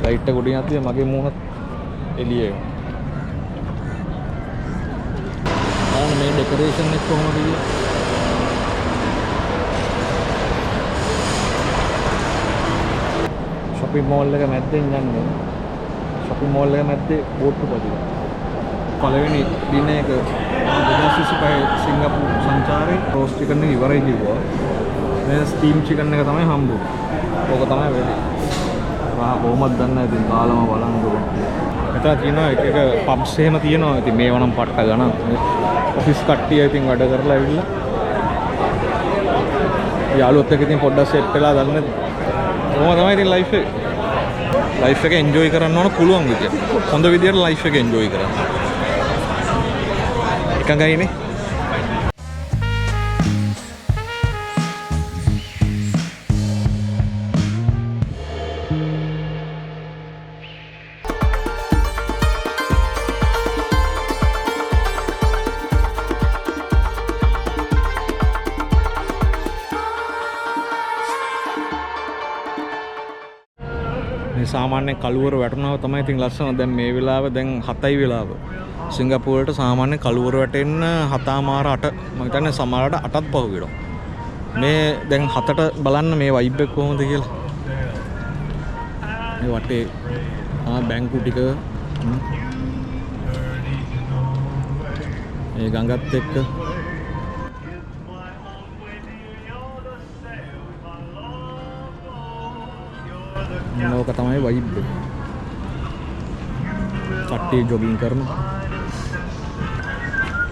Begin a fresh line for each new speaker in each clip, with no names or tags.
Light එක උඩින් යද්දී මගේ මූණත් එළියේ බලන්න මේ ඩෙකොරේෂන් එක කොහොමද කියන්නේ shopping mall එක මැද්දෙන් යන්නේ shopping mall එක මැද්දේ බෝට්ටු පදිනවා පළවෙනි දින එක 2025 සිංගප්පූරු සංචාරේ රෝස්ට් චිකන් එක ඉවරයි කිව්වා මේ ස්ටීම් චිකන් එක තමයි හම්බුනේ ඕක තමයි වෙන්නේ මම කොහොමද දන්නේ ඉතින් කාලම බලන්නකෝ මෙතන තියෙනවා එක එක පබ්ස් එහෙම තියෙනවා ඉතින් මේව නම් පට්ට ගණන් ඔෆිස් කට්ටිය ඉතින් වැඩ කරලා ඇවිල්ලා යාළුවොත් එක්ක ඉතින් පොඩ්ඩක් සෙට් වෙලා දන්නේ කොහොම තමයි ඉතින් ලයිෆ් එක එන්ජොයි කරන්න ඕන පුළුවන් විදියට හොඳ විදියට ලයිෆ් එක එන්ජොයි කරන්න එකඟයිනේ සාමාන්‍යයෙන් කළුවර වැටෙනවා තමයි ඉතින් ලස්සන දැන් මේ වෙලාව දැන් 7යි වෙලාව සිංගප්පූරුවට සාමාන්‍යයෙන් කළුවර වැටෙන්න 7:08 මම හිතන්නේ සමහරකට 8ත් පහු වෙනවා මේ දැන් 7ට බලන්න මේ වයිබ් එක කොහොමද කියලා මේ වටේ බැංකු ටික මේ ගඟත් එක්ක නෝක තමයි වයිබ් එක. කට්ටිය ජොගින් කරනවා.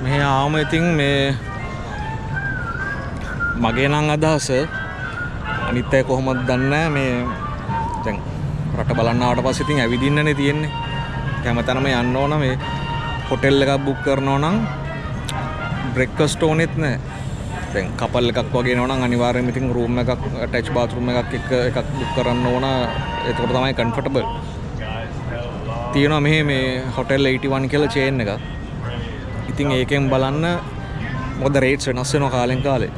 මෙහි ආවම ඉතින් මේ මගේ නම් අදහස අනිත් අය කොහොමද දන්නේ මේ දැන් රට බලන්න ආවට පස්සේ ඉතින් ඇවිදින්නනේ තියෙන්නේ. හැමතැනම යන්න ඕන මේ හොටෙල් එකක් බුක් කරනවා නම් බ්‍රෙක්ෆාස්ට් ඕනෙත් නැහැ. දැන් කපල් එකක් වගේ නෝ නම් අනිවාර්යයෙන්ම ඉතින් රූම් එකක් ඇටච් බාත්රූම් එකක් බුක් කරන්න ඕන. එතකොට තමයි කම්ෆර්ටබල්. තියෙනවා මේ හොටෙල් 81 කියලා චේන් එකක්. ඉතින් ඒකෙන් බලන්න මොකද රේට්ස් වෙනස් වෙනවා කාලෙන් කාලේ.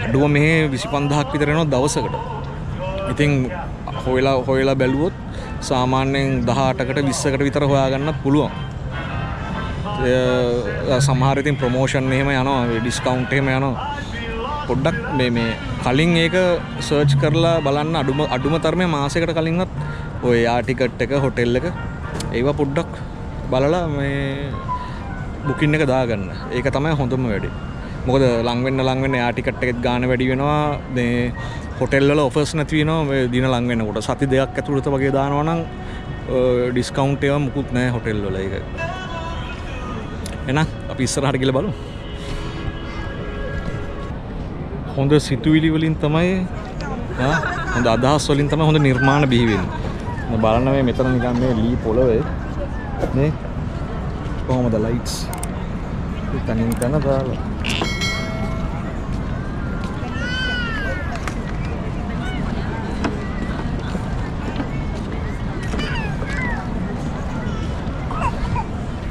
අඩුව මෙහි 25000ක් විතර වෙනවා දවසකට. ඉතින් හොයලා බැලුවොත් සාමාන්‍යයෙන් 18කට 20කට විතර හොයාගන්නත් පුළුවන්. සමහර ඉතින් ප්‍රොමෝෂන් එහෙම යනවා ඩිස්කවුන්ට් එහෙම යනවා පොඩ්ඩක් මේ කලින් ඒක සර්ච් කරලා බලන්න අඩුම තරමේ මාසයකට කලින්වත් ඔය යා ටිකට් එක හොටෙල් එක ඒවා පොඩ්ඩක් බලලා මේ බුකින් එක දාගන්න ඒක තමයි හොඳම වැඩේ මොකද ලඟ වෙන්න යා ටිකට් එකෙත් ගාණ වැඩි වෙනවා මේ හොටෙල් වල ඔෆර්ස් නැති වෙනවා මේ දින ලඟ වෙනකොට සති දෙකක් ඇතුළත වගේ දානවා නම් ඩිස්කවුන්ට් ඒවා මුකුත් නැහැ හොටෙල් වල ඒක එහෙනම් අපි ඉස්සරහට ගිහලා බලමු. හොඳ සිතුවිලි වලින් තමයි හොඳ අදහස් වලින් තමයි හොඳ නිර්මාණ බිහි වෙන්නේ. බලන්න මේ මෙතන නිකන් මේ ලී පොළවේ නේ කොහොමද ලයිට්ස් තනින් තන දාලා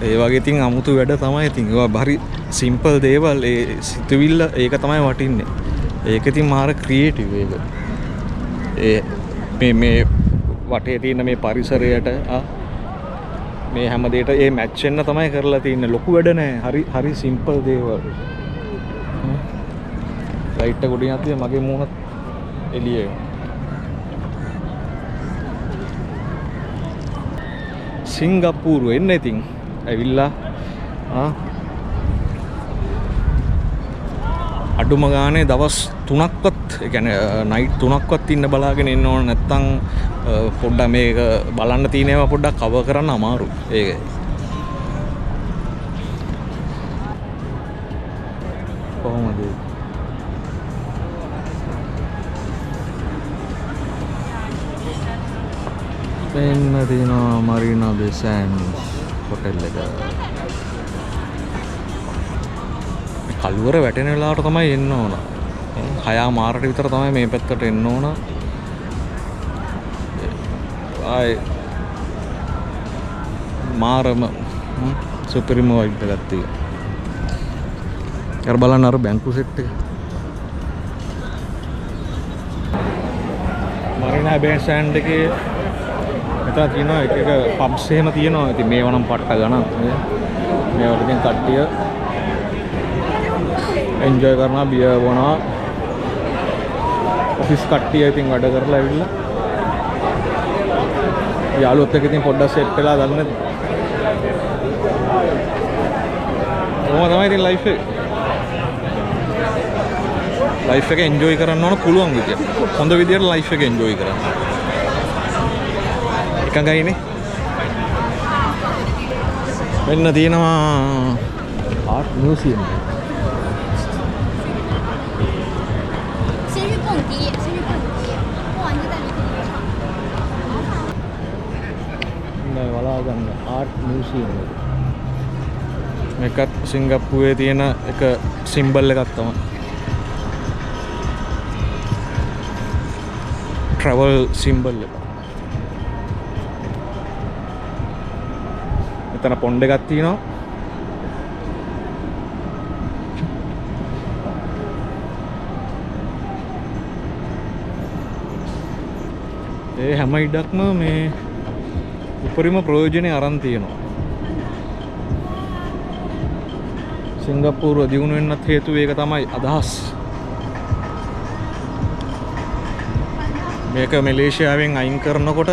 ඒ වගේ ඉතින් අමුතු වැඩ තමයි ඉතින් ඒවා හරි සිම්පල් දේවල් ඒ සිතුවිල්ල ඒක තමයි වටින්නේ ඒක ඉතින් මාර ක්‍රියේටිව් ඒක මේ වටේ තියෙන මේ පරිසරයට මේ හැම දෙයකට ඒ මැච් වෙන්න තමයි කරලා තියෙන්නේ ලොකු වැඩ නැහැ හරි සිම්පල් දේවල් ලයිට් එක උඩින් යද්දී මගේ මූණත් එළියේ සිංගප්පූරු එන්න ඉතින් ඇවිල්ලා අඩුම ගානේ දවස් 3ක්වත් ඒ කියන්නේ නයිට් 3ක්වත් ඉන්න බලාගෙන ඉන්න ඕන නැත්තම් පොඩ්ඩක් මේක බලන්න තියෙන ඒවා පොඩ්ඩක් කවර් කරන්න අමාරුයි ඒක කොහොමද මෙන්න තියෙනවා මරීනා බේ සෑන්ඩ්ස් හොටෙල් එක කළුවර වැටෙන වෙලාවට තමයි එන්න ඕන 6:00 විතර තමයි මේ පැත්තට එන්න ඕන ආයි මාරම සුපිරිම වයිබ් එකක් තියෙනවා අර බලන්න අර බැංකු සෙට් එක මරීනා බේ සෑන්ඩ් එකේ මෙතන තියෙනවා එක එක පබ්ස් එහෙම තියෙනවා. ඉතින් මේව නම් පට්ට ගණන්. මේවට ඉතින් කට්ටිය එන්ජොයි කරනවා, බියර් බොනවා. ඔෆිස් කට්ටිය ඉතින් වැඩ කරලා ඇවිල්ලා යාළුවොත් එක්ක ඉතින් පොඩ්ඩක් සෙට් වෙලා ගන්න. කොහොම තමයි ඉතින් ලයිෆ් එක. ලයිෆ් එක එන්ජොයි කරන්න ඕන පුළුවන් විදියට. හොඳ විදියට ලයිෆ් එක එන්ජොයි කරන්න. එකඟයිනේ. මෙන්න තියෙනවා ආර්ට් මියුසියම්. වලාගන්න ආර්ට් මියුසියම්. මේකත් සිංගප්පූරුවේ තියෙන එක සිම්බල් එකක් තමයි. travel symbol එක. මෙතන පොන්ඩ් එකක් තියෙනවා. ඒ හැම ඉඩක්ම මේ උපරිම ප්‍රයෝජනෙ අරන් තියෙනවා. සිංගප්පූරුව දියුණු වෙන්නත් හේතුව ඒක තමයි අදහස්. මේක මැලේසියාවෙන් අයින් කරනකොට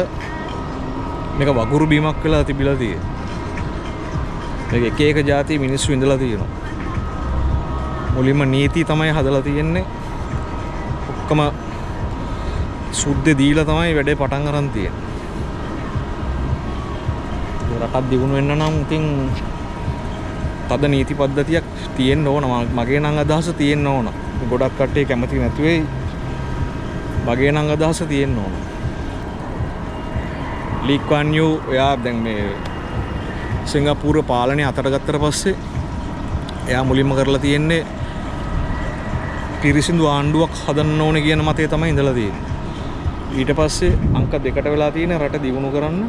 මේක වගුරු බීමක් වෙලා තිබිලා තියෙනවා. මේක එක එක જાති මිනිස්සු ඉඳලා තියෙනවා. මුලින්ම නීති තමයි හදලා තියෙන්නේ. ඔක්කොම සුද්ධ දීලා තමයි වැඩේ පටන් අරන් තියෙන්නේ. රටක් දියුණු වෙන්න නම් ඉතින් තද නීති පද්ධතියක් තියෙන්න ඕන. මගේ නම් අදහස තියෙන්න ඕන. ගොඩක් කට්ටිය කැමති නැති වෙයි. මගේ නම් අදහස තියෙන්න ඕන. ලී ක්වාන් යූ එයා දැන් මේ සිංගප්පූරුව පාලනය අතට ගත්තට පස්සේ එයා මුලින්ම කරලා තියෙන්නේ පිරිසිදු ආණ්ඩුවක් හදන්න ඕනේ කියන මතය තමයි ඉඳලා තියෙන්නේ. ඊට පස්සේ අංක දෙකට වෙලා තියෙන රට දියුණු කරන්න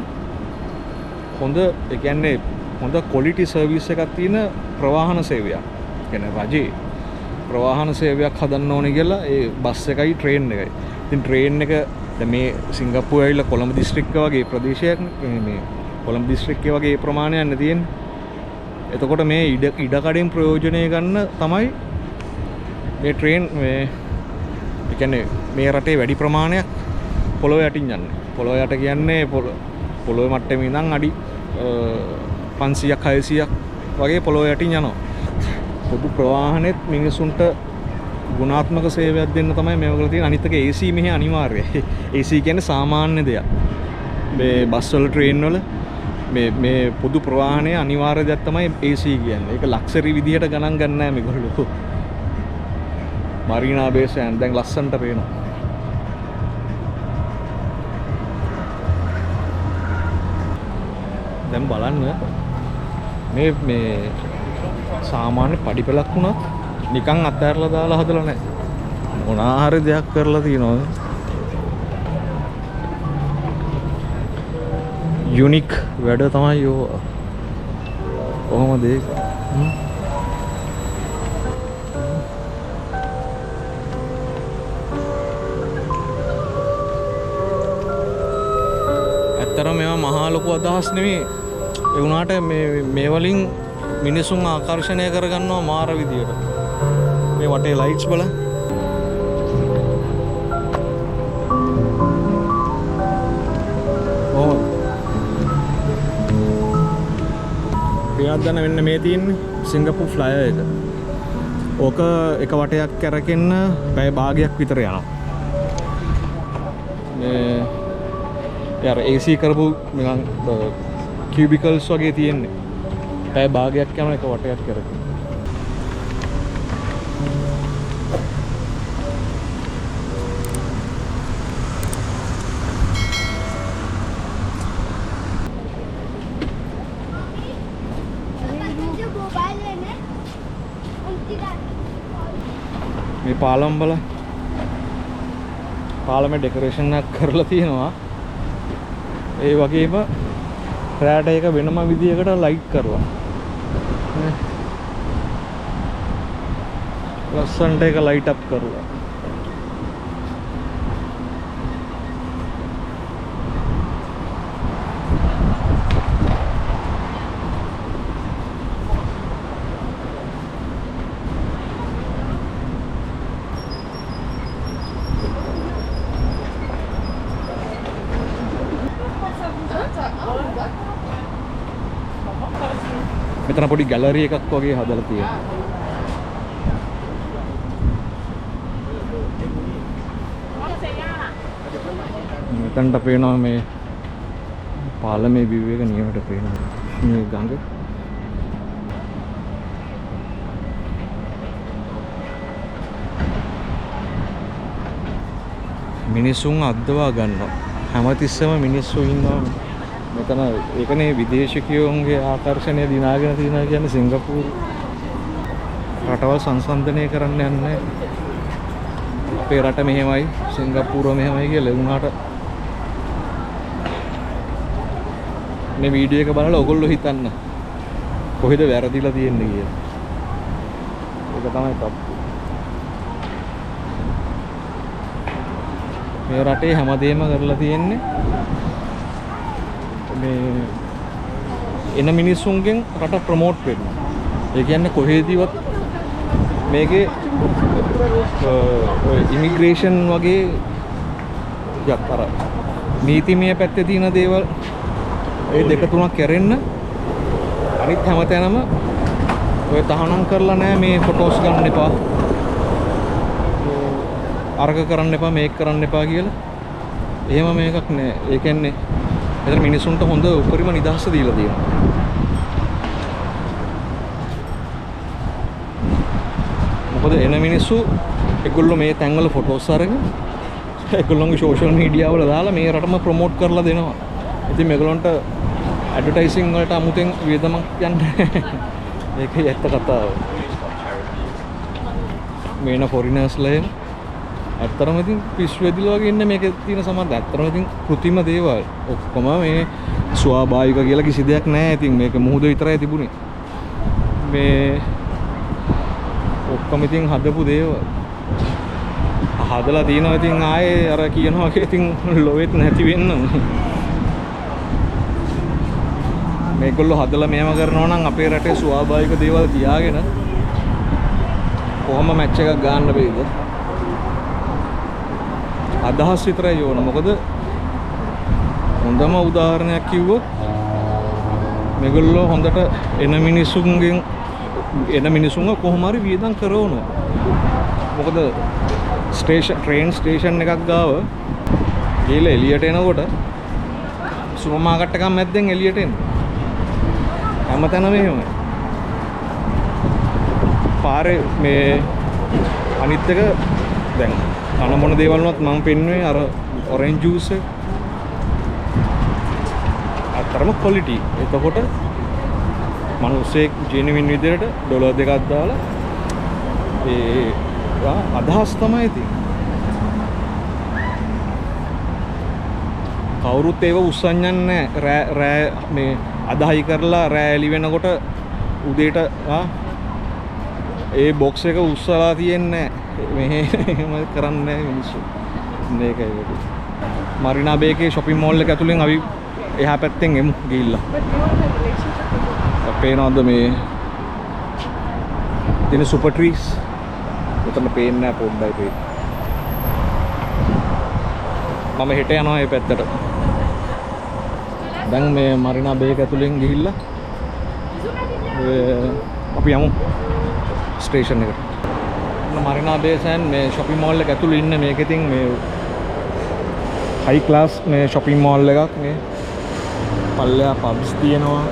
හොඳ ඒ කියන්නේ හොඳ ක්වොලිටි සර්විස් එකක් තියෙන ප්‍රවාහන සේවයක්. කියන්නේ රජේ ප්‍රවාහන සේවයක් හදන්න ඕනේ කියලා ඒ බස් එකයි ට්‍රේන් එකයි. ඉතින් ට්‍රේන් එක දැන් මේ සිංගප්පූරුව ඇවිල්ලා කොළඹ දිස්ත්‍රික්කය වගේ ප්‍රදේශයක් මේ කොළඹ දිස්ත්‍රික්කය වගේ ප්‍රමාණයක් නේ තියෙන්නේ. එතකොට මේ ඉඩකඩෙන් ප්‍රයෝජනය ගන්න තමයි මේ ට්‍රේන් මේ ඒ කියන්නේ මේ රටේ වැඩි ප්‍රමාණයක් පොළොව යටින් යන්නේ. පොළොව යට කියන්නේ පොළොවේ මට්ටමේ ඉඳන් අඩි 500ක් 600ක් වගේ පොළොව යටින් යනවා. පොදු ප්‍රවාහනෙත් මිනිසුන්ට ගුණාත්මක සේවයක් දෙන්න තමයි මේව කරලා තියෙන්නේ. අනිත් එක AC මෙහි අනිවාර්යයි. AC කියන්නේ සාමාන්‍ය දෙයක්. මේ බස් වල ට්‍රේන් වල මේ පොදු ප්‍රවාහනයේ අනිවාර්ය දෙයක් තමයි AC කියන්නේ. ඒක ලක්ෂරි විදිහට ගණන් ගන්න නැහැ මේගොල්ලෝ. මරීනා බේස් එක දැන් ලස්සනට පේනවා. දැන් බලන්න මේ සාමාන්‍ය පඩිපෙලක් වුණත් නිකන් අතහැරලා දාලා හදලා නැහැ. මොනවා හරි දෙයක් කරලා තියෙනවා. යුනික් වැඩ තමයි යෝ. කොහොමද ඒක? ඇත්තටම මේවා මහා ලොකු අදහස් නෙමෙයි. ඒ වුණාට මේ වලින් මිනිසුන් ආකර්ෂණය කරගන්නවා මාර විදියට. මේ වටේ ලයිට්ස් බලන්න. කොහොමද? පියාත් දන්න වෙන්න මේ තියෙන්නේ සිංගප්පූරු ෆ්ලයර් එක. ඕක එක වටයක් කරකෙන්න පැය භාගයක් විතර යනවා. මේ යාර AC කරපු නිකන් කියුබිකල්ස් වගේ තියෙන්නේ. පැය භාගයක් යන එක වටයක් කරගෙන. මේ පාලම් බල පාලමේ ඩෙකොරේෂන් එකක් කරලා තියෙනවා. ඒ වගේම රෑට එක වෙනම විදියකට ලයිට් කරලා. ලස්සනට එක ලයිට් අප් කරලා. මෙතන පොඩි ගැලරි එකක් වගේ හදලා තියෙනවා. මෙතනට පේනවා මේ පාලමේ view එක නියමට පේනවා. මේ ගඟ මිනිසුන් අද්දවා ගන්නවා. හැමතිස්සෙම මිනිස්සු ඉන්නවා මෙතන. ඒකනේ විදේශිකයෝන්ගේ ආකර්ෂණය දිනාගෙන තියෙනවා කියන්නේ. සිංගප්පූරු රටවල් සංසන්දනය කරන්න යන්නේ අපේ රට මෙහෙමයි සිංගප්පූරුව මෙහෙමයි කියලා වුණාට මේ වීඩියෝ එක බලලා ඔයගොල්ලෝ හිතන්න කොහෙද වැරදිලා තියෙන්නේ කියලා. ඒක තමයි තප්පු. මේ රටේ හැමදේම කරලා තියෙන්නේ මේ එන මිනිස්සුන්ගෙන් රට ප්‍රොමෝට් වෙන්න. ඒ කියන්නේ කොහෙදීවත් මේකේ ඉමිග්‍රේෂන් වගේ යත්තර නීතිමය පැත්තේ තියෙන දේවල් ඒ දෙක තුනක් කරෙන්න අනිත් හැමතැනම ඔය තහනම් කරලා නැහැ මේ ෆොටෝස් ගන්න එපා අර්ග කරන්න එපා මේක කරන්න එපා කියලා. එහෙම මේකක් නෑ. ඒ කියන්නේ මෙතන මිනිසුන්ට හොඳ උපරිම නිදහස දීලා තියෙනවා. මොකද එන මිනිස්සු ඒගොල්ලෝ මේ තැන්වල ෆොටෝස් අරගෙන ඒගොල්ලෝගේ සෝෂල් මීඩියා වල දාලා මේ රටම ප්‍රොමෝට් කරලා දෙනවා. ඉතින් මේගොල්ලන්ට ඇඩ්වර්ටයිසින් වලට අමුතෙන් වියදමක් යන්නේ. ඒකයි ඇත්ත කතාව. මේන ෆොරිනර්ස්ලා එහෙම ඇත්තටම ඉතින් පිස්සු වෙදිලා වගේ ඉන්නේ මේකේ තියෙන සමහර. ඇත්තටම ඉතින් કૃතිම දේවල් ඔක්කොම මේ ස්වාභාවික කියලා කිසි දෙයක් නැහැ. ඉතින් මේක මුහුද විතරයි තිබුණේ. මේ ඔක්කොම ඉතින් හදපු දේවල් හදලා තියෙනවා. ඉතින් ආයේ අර කියනවා වගේ ඉතින් ලොවෙත් නැති වෙන්න මේගොල්ලෝ හදලා මේව කරනවා නම් අපේ රටේ ස්වාභාවික දේවල් තියාගෙන කොහොම මැච් එකක් ගන්න බැයිද? අදහස් විතරයි ඕන. මොකද හොඳම උදාහරණයක් කිව්වොත් මේගොල්ලෝ හොඳට එන මිනිසුන්ව කොහොම හරි වියදම් කරවනවා. මොකද ට්‍රේන් ස්ටේෂන් එකක් ගාව ගිහලා එළියට එනකොට සුපර් මාකට් එකක් මැද්දෙන් එළියට එන්න හැමතැනම එහෙමයි. පාරේ මේ අනිත් එක දැන් කන මොන දේවල් වුණත් මම පෙන්නුවේ අර ඔරෙන්ජ් ජූස් එක. අතරම ක්වොලිටි. එතකොට මිනිස්සෙක් ජෙනුවින් විදිහට ඩොලර් දෙකක් දාලා ඒ අදහස් තමයි තියෙන්නේ. කවුරුත් ඒව උස්සන්නේ නැහැ. රෑ මේ අදහයි කරලා රෑ එළි වෙනකොට උදේට ඒ බොක්ස් එක උස්සලා තියෙන්නේ නැහැ. මෙහෙම කරන්නේ නැහැ මිනිස්සු. මේකයි වෙන්නේ. මරිනා බේකේ shopping mall එක ඇතුලෙන් අපි එහා පැත්තෙන් එමු ගිහිල්ලා. පේනවද මේ තියෙන සුපර් ට්‍රීස්? උතන පේන්නේ නැහැ පොඩ්ඩයි පේන්නේ. මම හෙට යනවා මේ පැත්තට. දැන් මේ මරිනා බේක ඇතුලෙන් ගිහිල්ලා අපි යමු ස්ටේෂන් එකට. මරිනා බේ සෑන් මේ shopping mall එක ඇතුළේ ඉන්න මේක ඉතින් මේ high class මේ shopping mall එකක්. මේ පල්ලෙහා pubs තියෙනවා.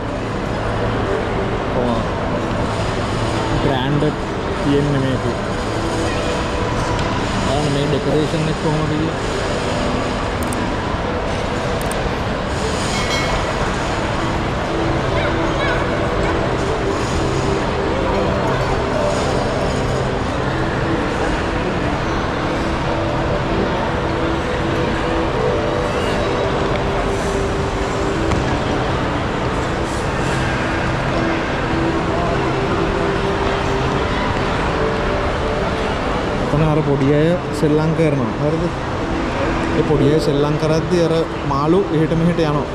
branded තියෙන්නේ මේක. මේ ඩෙකොරේෂන් එක කොහොමද කියලා. අර පොඩි අය සෙල්ලම් කරනවා. හරිද? ඒ පොඩි අය සෙල්ලම් කරද්දී අර මාළු එහෙට මෙහෙට යනවා.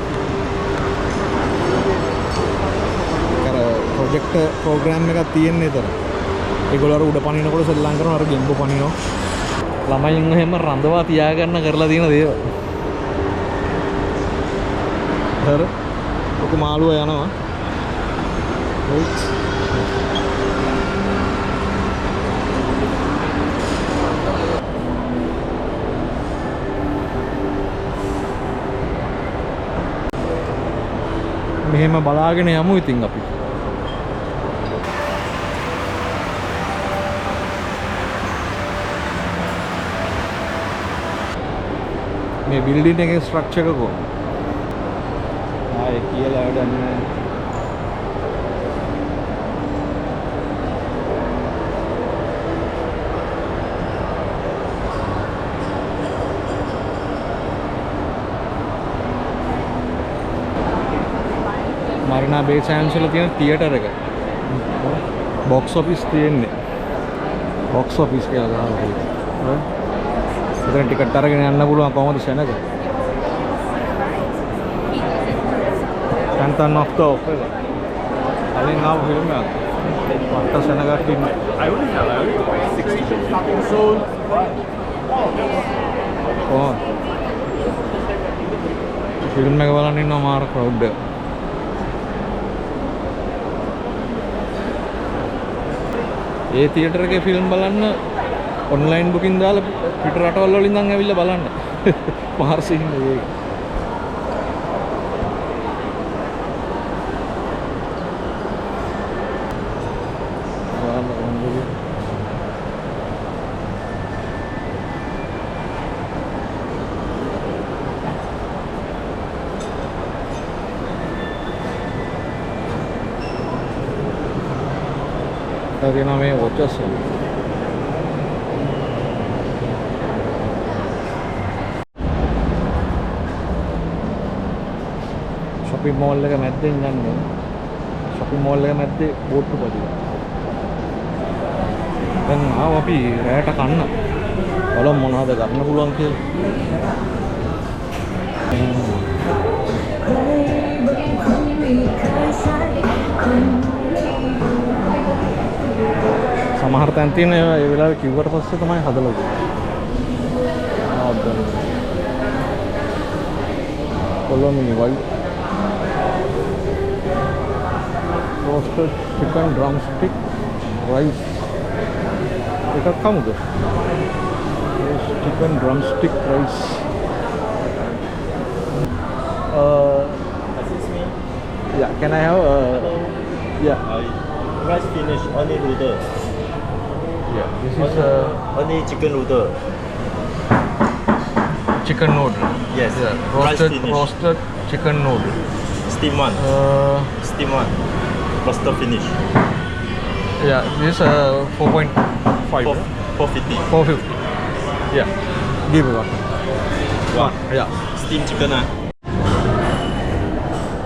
අර ප්‍රොජෙක්ට් ප්‍රෝග්‍රෑම් එකක් තියෙන්නේ ඒතර. ඒගොල්ලෝ අර උඩ පනිනකොට සෙල්ලම් කරනවා. අර ගෙම්බෝ පනිනවා. ළමයින් එහෙම රඳවා තියාගන්න කරලා තියෙන දේවල්. හරි? ඔක මාළුවා යනවා. මෙහෙම බලාගෙන යමු ඉතින් අපි. මේ බිල්ඩින් එකේ ස්ට්‍රක්චර් එක කොහොමද? ආයේ කියලා වැඩක් නැහැ. මරිනා බේ සෑන්ඩ්ස් වල තියෙන තියටර් එක. බොක්ස් ඔෆිස් තියෙන්නේ. බොක්ස් ඔෆිස් කියලා ගහලා තියෙනවා. එතන ටිකට් අරගෙන යන්න පුළුවන් කොහොමද සෙනග? Phantom of the Opera. කලින් ආව ෆිල්ම් එකක්. වට සෙනගක් ඉන්නේ.
I only have 60 so
O. Film එක බලන්න ඉන්නවා මාර ක්‍රවුඩ් එක. ඒ තියටර් එකේ ෆිල්ම් බලන්න ඔන්ලයින් බුකින් දාලා පිට රටවල් වලින් ඉඳන් ඇවිල්ලා බලන්න. මාර සීන් එක. තියෙනවා මේ වොචස් වල. shopping mall එක මැද්දෙන් යන්නේ. shopping mall එක මැද්දේ බෝට්ටු පදින. දැන් ආව අපි රැයට කන්න. බලමු මොනවද ගන්න පුළුවන් කියලා. සමහර තැන් තියෙන ඒ වෙලාවේ කිව්වට පස්සේ තමයි හදලා තියෙන්නේ. කොළොමිනි වයි roasted chicken drumstick rice එකක් කමුද? chicken drumstick rice.
assist me.
Yeah, can I have yeah.
Rice finish, only noodle.
Yeah, this is
Only chicken noodle.
chicken noodle.
Yes.
Yeah,
Rice finish.
roasted chicken noodle.
Steam one. Steam one. Roasted finish.
Yeah, this 4.5.
450.
450. Yeah, give it one.
One.
Yeah.
Steam chicken ah.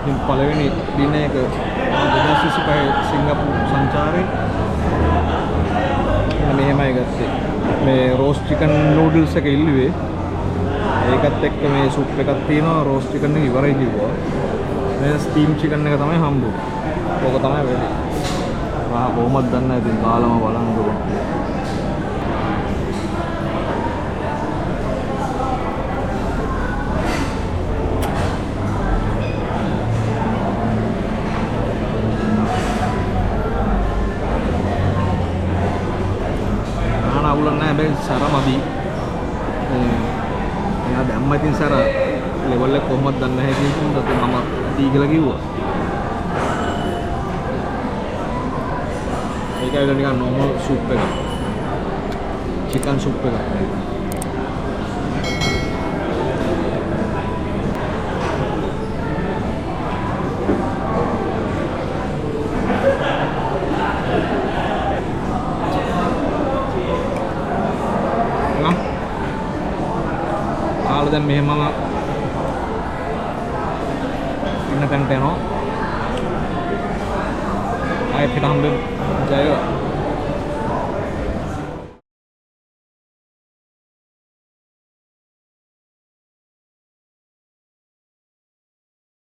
ඉතින් පළවෙනි දින එක 2025 සිංගප්පූරු සංචාරේ මෙහෙමයි ගත්තේ. මේ rose chicken noodles එක ඉල්ලුවේ. ඒකත් එක්ක මේ සුප් එකක් තියෙනවා. රෝස් චිකන් එක ඉවරයි කිව්වා. මේ ස්ටීම් චිකන් එක තමයි හම්බුනේ. ඕක තමයි වෙන්නේ. මම කොහොමද දන්නේ ඉතින් කාලම බලන්න ඕන. සරමදි එයා දැම්ම ඉතින් සර ලෙවල් එක කොහොමද දන්නේ නැහැ කියන තුනට මම දී කියලා කිව්වා. ඒකයි නිකන් normal soup එක. chicken soup එක. දැන් මෙහෙම ඉන්න තැනට යනවා. ආයෙත් හිට හම්බෙමු. ජය වේවා.